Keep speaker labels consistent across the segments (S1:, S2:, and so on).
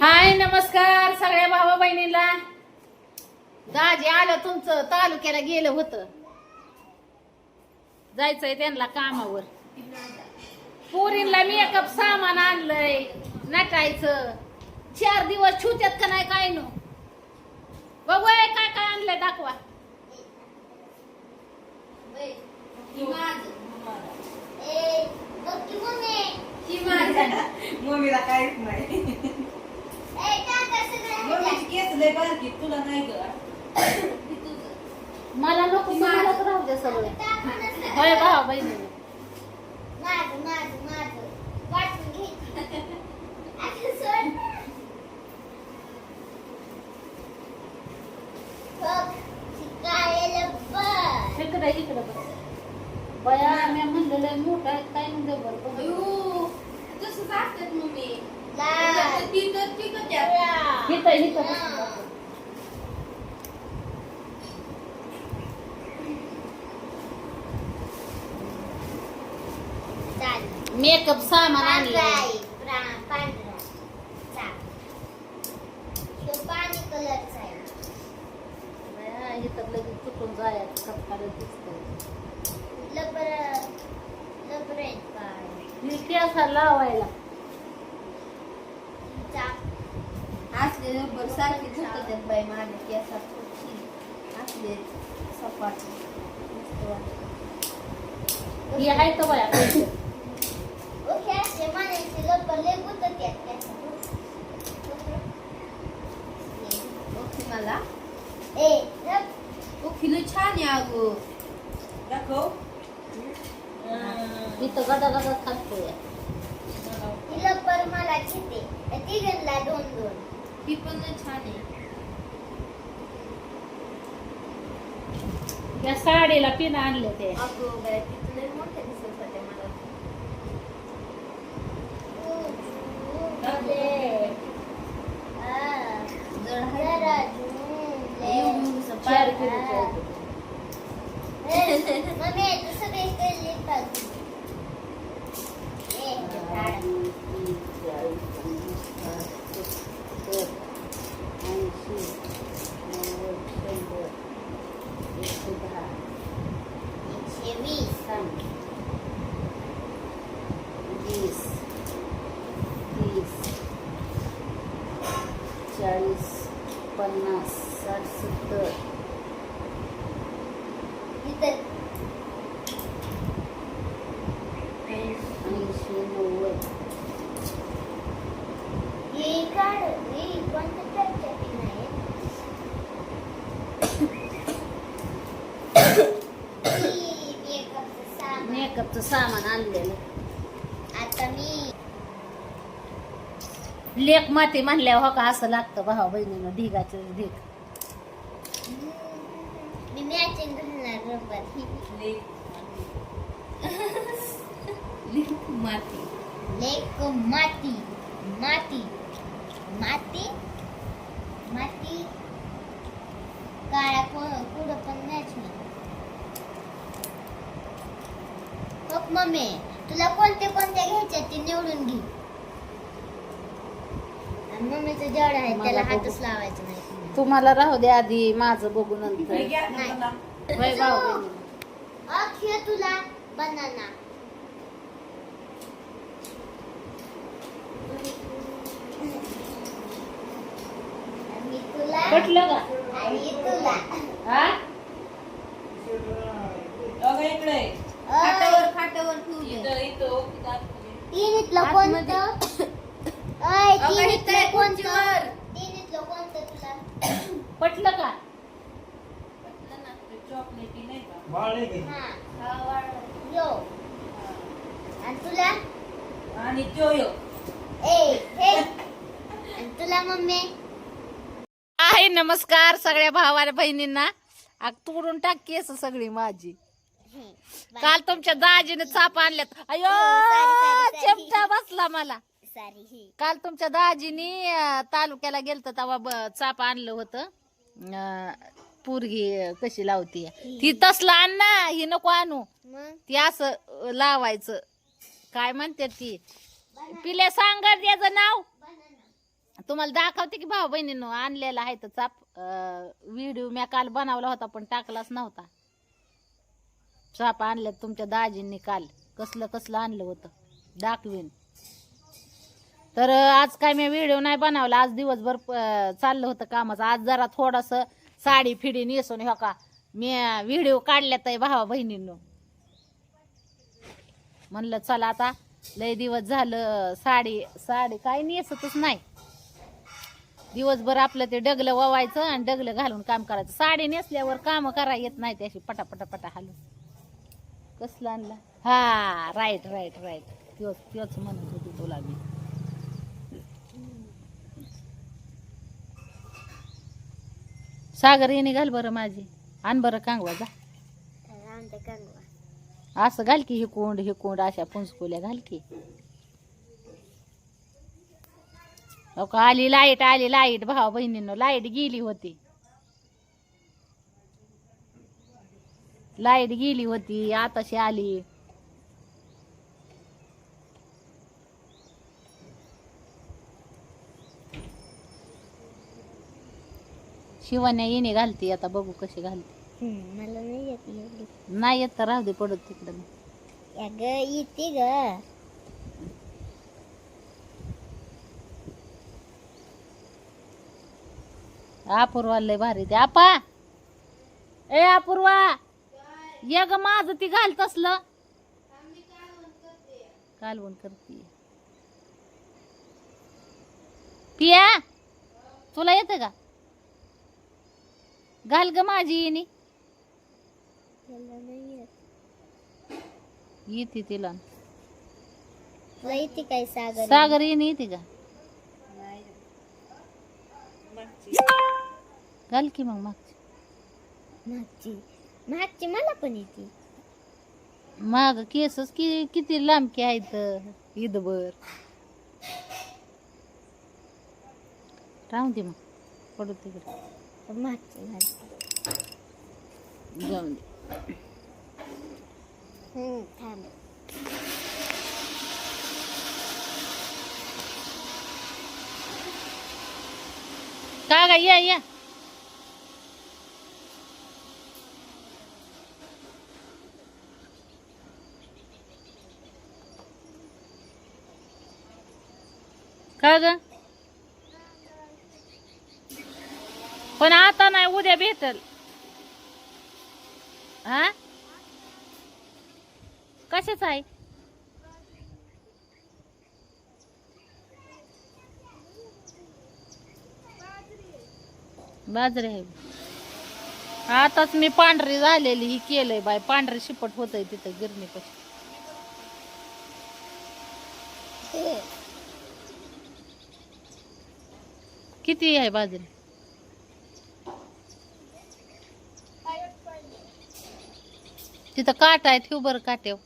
S1: हाय नमस्कार सगळ्या भावा बहिणीला. दाजी आलं तुमचं तालुक्याला गेलं होतं, जायचंय त्यांना कामावर. पोरींला मेकअप सामान आणलंय, नटायचं. 4 दिवस छुत्यात का नाही काय नो बघू काय काय आणलंय दाखवा.
S2: मम्मीला काहीच नाही. मम्मीची केस लय बारकी, तुला नाही ग.
S1: मला नको, मलाच राहू दे सगळं. होय भावा बहिणी. इकडे इकडे बया मी म्हणलेलं मोठा आहे काय म्हणलं बरं
S3: तसंच असतात मम्मी.
S1: हिथं हिथं मेकअप सामान आणलंय. बया, इथं लगेच चुकून जायचं कपकाला दिसतंय. मी केसाला लावायला
S3: असले रबर सारखे झुकतात बाई माझ्या केसात. असले सपाट मस्त वाटतं.
S1: हे आहे तर बया पैसे.
S3: मला ओखीला छान आहे अगो.
S2: दाखव.
S1: इथं गदा गदा खातोय.
S3: ही पण छान आहे.
S1: या साडीला पिन आणले ते.
S3: अगो बाई तिथं लय मोठे दिसत होते मला. जड आहे. एवढं दिसत
S1: 4 किलोचे आहेत. चाळीस 50 60 70 80 90 मेकअपचं सामान आणलेलं.
S3: आता मी
S1: लेक माती म्हणल्यावर हो का असं लागतं भावा बहिणीनं. ढिगाचं ढीग.
S3: मॅचिंग घालणार रबर. माती लेक माती माती माती माती काळा कुठं पण मॅच नाही. बघ मम्मी तुला कोणते कोणते घ्यायचे ते निवडून घे. आणि मम्मीचं जेवढं आहे त्याला हातच लावायचं नाही.
S1: तुम्हाला राहू दे आधी, माझं बघू नंतर.
S3: नाही.
S1: होय भाऊ बहिणी.
S3: अख्य तुला बनाना. आणि तुला
S1: पटलं का?
S3: आणि तुला
S1: हा
S2: अगं इकडे.
S3: खाटावर ठेवले. तिनीतलं कोणतं? तिनीतलं कोणतं? तिनीतलं कोणतं तुला?
S1: पटलं का?
S2: चॉकलेटी नाही का?
S3: हा यो. आणि तुला
S2: आणि जोयो.
S3: हे आणि तुला मम्मी
S1: आहे नमस्कार सगळ्या भावाला बहिणींना. तोडून टाक केस सगळी माझी. काल तुमच्या दाजीने चाप आणल्यात. अयो चमचा बसला मला. काल तुमच्या दाजीनी तालुक्याला गेलत तेव्हा चाप आणलं होतं. पोरगी कशी लावती ती तसलं आण ना, ही नको आणू. ती असं लावायचं. काय म्हणते ती पिल्या सांगा त्याचं नाव. तुम्हाला दाखवते की भाऊ बहिणींनो आणलेला आहे तर चाप. व्हिडिओ मी काल बनवला होता पण टाकलाच नव्हता. चाप आणल्यात तुमच्या दाजींनी काल. कसलं कसलं आणलं होतं दाखवीन. तर आज काय मी व्हिडिओ नाही बनवला. आज दिवसभर चाललं होतं कामाचं. आज जरा थोडस साडी फिडी नेसून हो का मी व्हिडिओ काढल्यात आहे भावा बहिणींनो. म्हणलं चला आता लय दिवस झालं साडी काय नेसतच नाही. दिवसभर आपलं ते डगलं ववायचं आणि डगलं घालून काम करायचं. साडी नेसल्यावर काम करा येत नाही त्याशी पटा हालून. कसलं आणला? हा राईट त्योच म्हणत होती तुला मी. सागर येणे घाल बरं माझी. आण बरं कांगवा जा. असं घाल की हिकोंड अशा पुंजकुल्या घाल की. हो का आली लाईट भावा बहिणींनो. लाईट गेली होती आताशी आली. शिवान्या येणे घालती आता बघू कशी घालते.
S3: मला नाही येत एवढी.
S1: नाही येत तर राहू दे पडत तिकडं.
S3: येते ग.
S1: अपूर्वा लय भारी ते. आपा ए अपूर्वा ये ग माझं ती घाल तसलं. कालवण करते. पिया तुला येते का? घाल ग माझी येणी. येते तिला.
S3: येते काय
S1: सागर येणे येते का? घाल की मग
S3: मागची मला पण येते.
S1: माग केसच किती लांबकी आहेत ईदभर. राहून दे मग पडू तिकडे.
S3: मागची
S1: जाऊन दे.
S3: थांब.
S1: का ग या का ग? पण आता नाही उद्या भेटल. हा कशाच आहे? बाजरी आहे. आताच मी पांढरी झालेली ही केलंय बाय. पांढरी शिपट होतय तिथं गिरणीपाशी. किती आहे बाजरी? तिथं काट आहे. ठेव बरं काट्याव.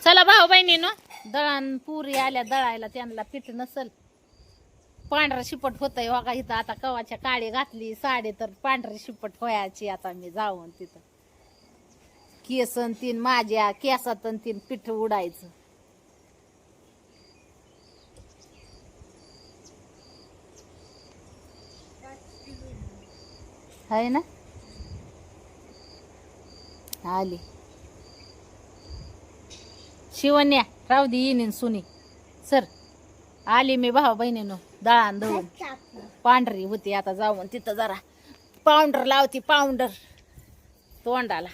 S1: चला भाऊ बहिणीनो दळण पुरी आल्या दळायला. त्यांना पीठ नसल. पांढरा शिपट होतय बघा इथं. आता कवाच्या काळी घातली साडी तर पांढरी शिपट व्हायची. आता मी जाऊन तिथं केसन तीन माझ्या केसात तीन पीठ उडायचं. आहे ना. आली शिवण्या राहू दे येईन सुनी सर. आली मी भाऊ बहिणीनो दळण दळून. पांढरी होती आता जाऊन तिथं जरा पावडर लावती. पावडर तोंडाला.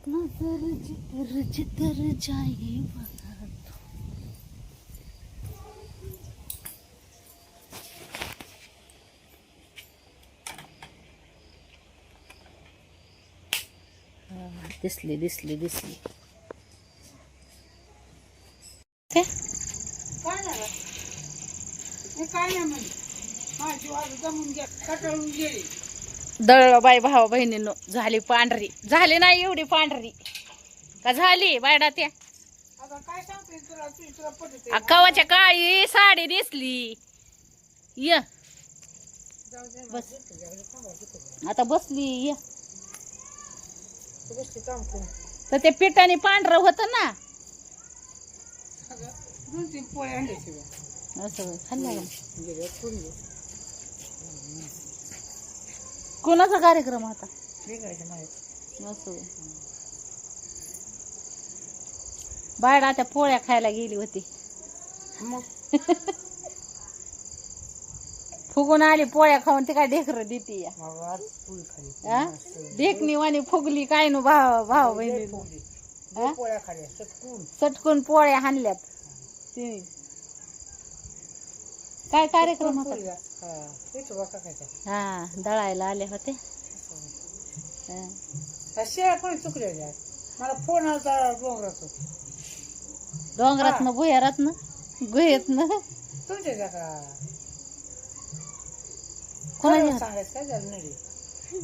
S1: नजर जितर जितर जाई बघा. दिसली दिसली दिसली. ते दळ बाई भावा बहिणींनो झाली पांढरी. झाली नाही एवढी पांढरी का झाली बायडा त्या. कवाच्या काळी साडी नेसली. य बस आता बसली. य तर ते पिठाने पांढरं होतं ना.
S2: दोन तीन पोळ्या आणल्याची बा.
S1: असं खाल्लं का?
S2: गेले कोण दे
S1: कोणाचा कार्यक्रम होता?
S2: वेगळ्याच्या माहीत.
S1: असं बाहेर आता पोळ्या खायला गेली होती.
S2: मग
S1: फुगून आली पोळ्या खाऊन ती काय ढेकर देते या.
S2: आज पोळी खाली.
S1: हा? ढेकणी वाणी फुगली काय नु भाव भाव बहिणी
S2: दोन पोळ्या खाल्या चटकून.
S1: चटकून पोळ्या हाणल्यात तिने. काय कार्यक्रम होता?
S2: पोळ्या. हा, तेच वाका खायच्या.
S1: हा दळायला आले होते. हा.
S2: हा, शेळ्या कोणी चुकलेल्या. मला फोन आला डोंगरातून.
S1: डोंगरातनं भुयारातनं गुहेतनं
S2: तुमच्या त्या का
S1: कोणाच्या
S2: सांगायचं काय झालं नाही रे.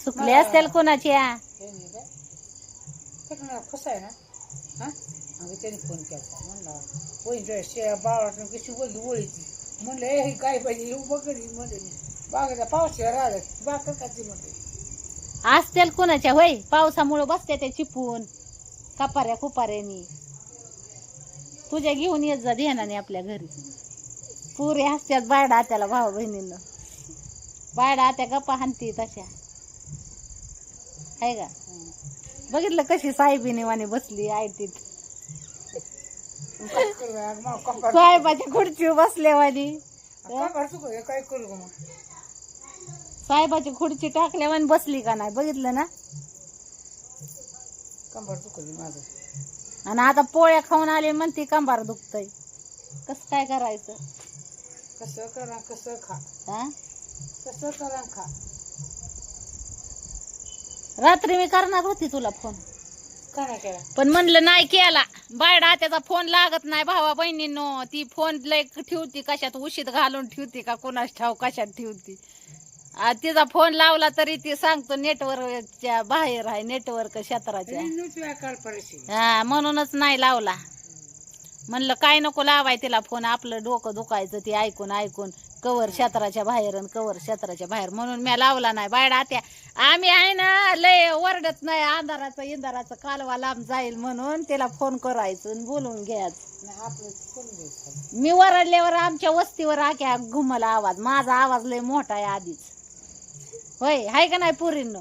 S1: चुकले असतील कोणाच्या.
S2: हे नाही काय तिकडं कसं आहे ना. हा अगं त्याने फोन केला म्हणला वही शेळ्या बाळाटून कशी बोलली ओळीची. म्हणलं हे काय पाहिजे येऊ बघली म्हणले बागाच्या पावसाळ्या राहिल्या बाग काची म्हणते.
S1: असतील कोणाच्या होय. पावसामुळे बसते ते चिपून कपाऱ्या कुपाऱ्यानी. तुझ्या घेऊन येत जा ध्यानाने आपल्या घरी. पुरे हसत्यात बायडा आत्याला भाऊ बहिणीनं. बायडा आत्या गप्पा हाणती तशा आहे का. बघितलं कशी साहेबीने वाणी बसली आयटीत. साहेबाच्या खुर्चीवर बसले वाणी.
S2: काय करू ग मग.
S1: साहेबाची खुर्ची टाकल्यावानी बसली का नाही बघितलं ना.
S2: कंबर चुकली माझं.
S1: आणि आता पोळ्या खाऊन आले म्हणते कंबार दुखतय. कसं काय करायचं.
S2: कसं करा कसं खा.
S1: हा
S2: कसं करा खा.
S1: रात्री मी करणार होती तुला फोन
S2: का नाही केला.
S1: पण म्हणलं नाही केला. बायडा त्याचा फोन लागत नाही भावा बहिणींनो. ती फोन लय ठेवती कशात उशीत घालून ठेवती का कोणाच ठाव कशात ठेवती. तिचा फोन लावला तरी ती सांगतो नेटवर्कच्या बाहेर आहे. नेटवर्क क्षेत्राच्या. हा म्हणूनच नाही लावला. म्हणलं काय नको लावाय तिला फोन. आपलं डोकं दुखायचं ती ऐकून ऐकून. कवर क्षेत्राच्या बाहेर आणि कवर क्षेत्राच्या बाहेर म्हणून मी लावला नाही. बायडा आत्या आम्ही आहे ना लय वरडत नाही. अंधाराचं इंधाराचं कालवा लांब जाईल म्हणून तिला फोन करायचं आणि बोलून घ्यायचं. मी वरडल्यावर आमच्या वस्तीवर आख्या घुमला आवाज. माझा आवाज लय मोठा आहे आधीच होय हाय का नाही पुरींनो.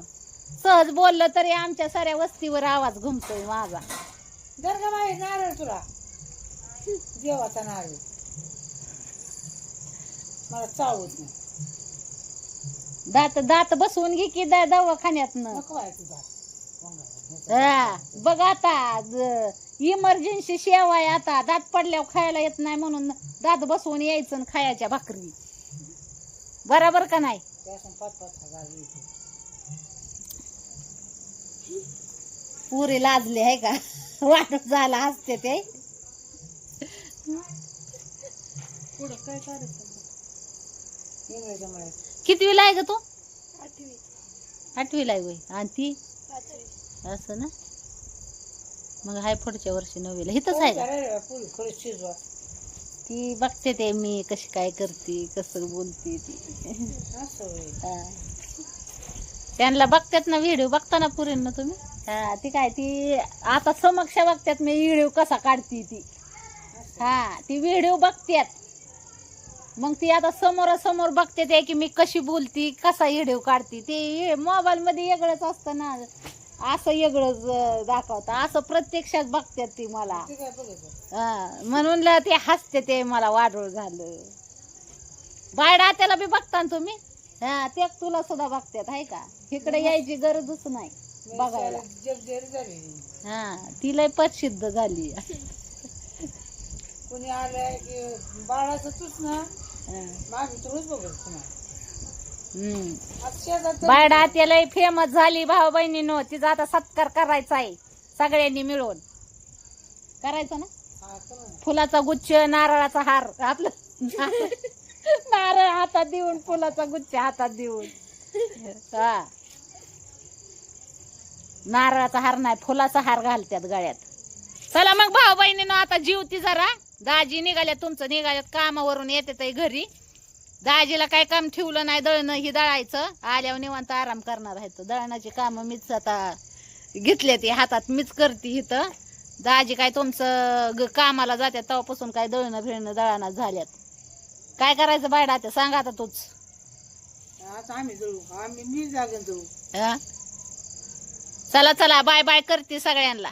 S1: सहज बोललं तरी आमच्या साऱ्या वस्तीवर आवाज घुमतोय माझा.
S2: जर का बाई नारळ तुला देवाचा नारळ मला चावत नाही.
S1: दात दात बसवून घे की दवाखान्यातनं.
S2: नको आहे तुझा.
S1: हा बघ आता इमर्जन्सी सेवा आहे. आता दात पडल्यावर खायला येत नाही म्हणून दात बसवून यायचं आणि खायच्या भाकरी. बरोबर का नाही.
S2: 5,000
S1: पुरी लाजले आहे का. वाटत झाला हसते ते.
S2: पुढं काय करायचं इंग्रजी मला.
S1: कितवीला आहे ग तू. 8वीला आहे वय. आणि ती असं ना. मग हाय पुढच्या वर्षी 9वीला. हिथंच आहे का.
S2: पुरी खरंच शिजवा.
S1: ती बघते ते मी कशी काय करते कसं बोलते ती. त्यांना बघतात ना व्हिडिओ. बघता ना पुरींना तुम्ही. हा ती काय ती आता समक्ष बघतात मी व्हिडिओ कसा काढते ती. हा ती व्हिडिओ बघतात. मग ती आता समोरासमोर बघते ते की मी कशी बोलती कसा व्हिडिओ काढते. ते मोबाईल मध्ये वेगळंच असतं ना. असं वेगळंच दाखवतं. असं प्रत्यक्षात बघतात ती मला. हा म्हणून ते हसते ते मला वाढवळ झालं. बायडा त्याला बी बघता ना तुम्ही. हा ते तुला सुद्धा बघतात आहे का. इकडे यायची गरजच नाही बघायला. हा ती लय प्रसिद्ध झाली.
S2: कोणी आलंय की बाळाचं तूच ना मागे तुझ बघत
S1: बायडा त्याला फेमस झाली भाऊ बहिणीनो. तिचा आता सत्कार करायचा आहे सगळ्यांनी मिळून. करायचं ना. फुलाचा गुच्छ नारळाचा हार. आपलं नारळ हातात देऊन फुलाचा गुच्छ हातात देऊन. हा नारळाचा हार नाही फुलाचा हार घालतात गळ्यात. चला मग भाऊ बहिणीनो आता जीवती जरा. दाजी निघाल्यात तुमचं निघाल्यात कामावरून येते घरी. दाजीला काय काम ठेवलं नाही. दळणं ही दळायचं. आल्यावर निवांत आराम करणार आहे. तो दळणाची काम मीच आता घेतले ते हातात मीच करते इथं. दाजी काय तुमचं कामाला जात्यात तेव्हापासून काय दळणं फिरणं दळाना झाल्यात. काय करायचं बायडा आता सांगा आता तूच.
S2: आता आम्ही जळू मी जागेन जळू.
S1: चला चला बाय बाय करते सगळ्यांना.